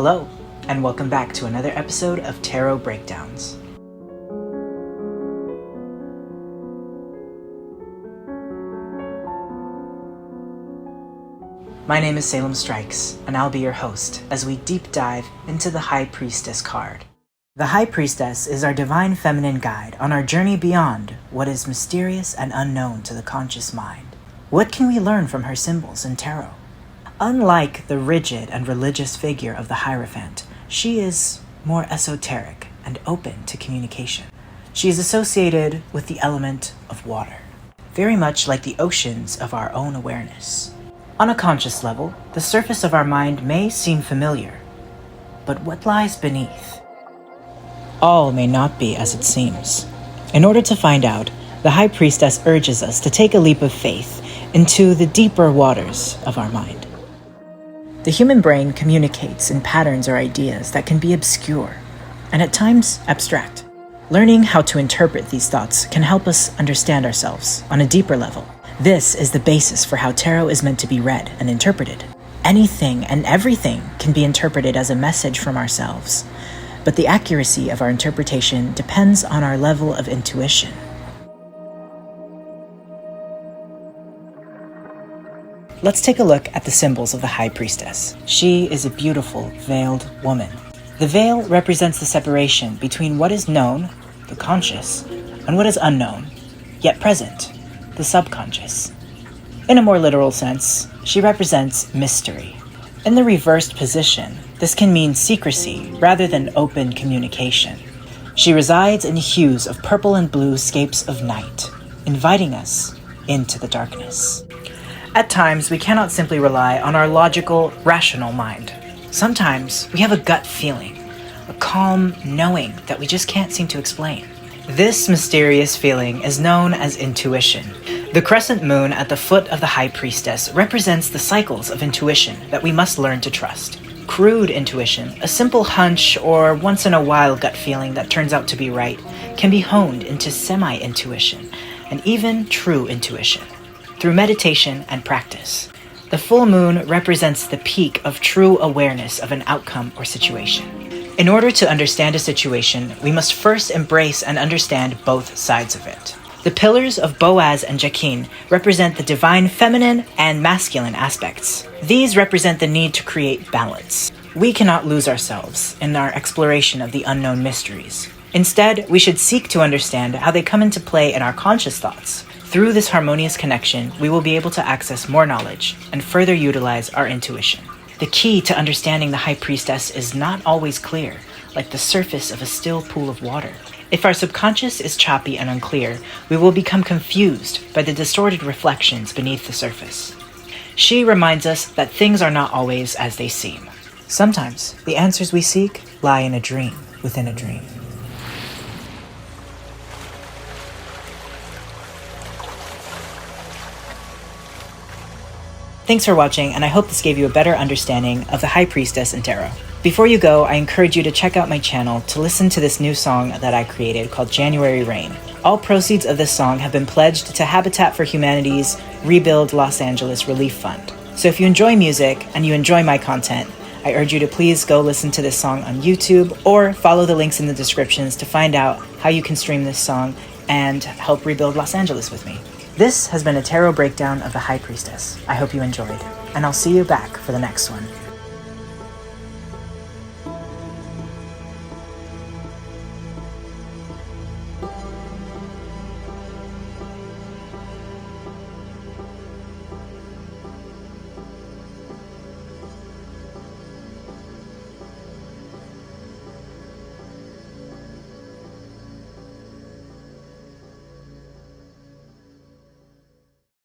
Hello, and welcome back to another episode of Tarot Breakdowns. My name is Salem Strikes, and I'll be your host as we deep dive into the High Priestess card. The High Priestess is our divine feminine guide on our journey beyond what is mysterious and unknown to the conscious mind. What can we learn from her symbols in tarot? Unlike the rigid and religious figure of the Hierophant, she is more esoteric and open to communication. She is associated with the element of water, very much like the oceans of our own awareness. On a conscious level, the surface of our mind may seem familiar, but what lies beneath? All may not be as it seems. In order to find out, the High Priestess urges us to take a leap of faith into the deeper waters of our mind. The human brain communicates in patterns or ideas that can be obscure, and at times abstract. Learning how to interpret these thoughts can help us understand ourselves on a deeper level. This is the basis for how tarot is meant to be read and interpreted. Anything and everything can be interpreted as a message from ourselves, but the accuracy of our interpretation depends on our level of intuition. Let's take a look at the symbols of the High Priestess. She is a beautiful, veiled woman. The veil represents the separation between what is known, the conscious, and what is unknown, yet present, the subconscious. In a more literal sense, she represents mystery. In the reversed position, this can mean secrecy rather than open communication. She resides in hues of purple and blue scapes of night, inviting us into the darkness. At times, we cannot simply rely on our logical, rational mind. Sometimes, we have a gut feeling, a calm knowing that we just can't seem to explain. This mysterious feeling is known as intuition. The crescent moon at the foot of the High Priestess represents the cycles of intuition that we must learn to trust. Crude intuition, a simple hunch or once-in-a-while gut feeling that turns out to be right, can be honed into semi-intuition and even true intuition through meditation and practice. The full moon represents the peak of true awareness of an outcome or situation. In order to understand a situation, we must first embrace and understand both sides of it. The pillars of Boaz and Jachin represent the divine feminine and masculine aspects. These represent the need to create balance. We cannot lose ourselves in our exploration of the unknown mysteries. Instead, we should seek to understand how they come into play in our conscious thoughts. Through this harmonious connection, we will be able to access more knowledge and further utilize our intuition. The key to understanding the High Priestess is not always clear, like the surface of a still pool of water. If our subconscious is choppy and unclear, we will become confused by the distorted reflections beneath the surface. She reminds us that things are not always as they seem. Sometimes, the answers we seek lie in a dream within a dream. Thanks for watching, and I hope this gave you a better understanding of the High Priestess in tarot. Before you go, I encourage you to check out my channel to listen to this new song that I created called January Rain. All proceeds of this song have been pledged to Habitat for Humanity's Rebuild Los Angeles Relief Fund. So if you enjoy music and you enjoy my content, I urge you to please go listen to this song on YouTube or follow the links in the descriptions to find out how you can stream this song and help rebuild Los Angeles with me. This has been a tarot breakdown of the High Priestess. I hope you enjoyed, and I'll see you back for the next one.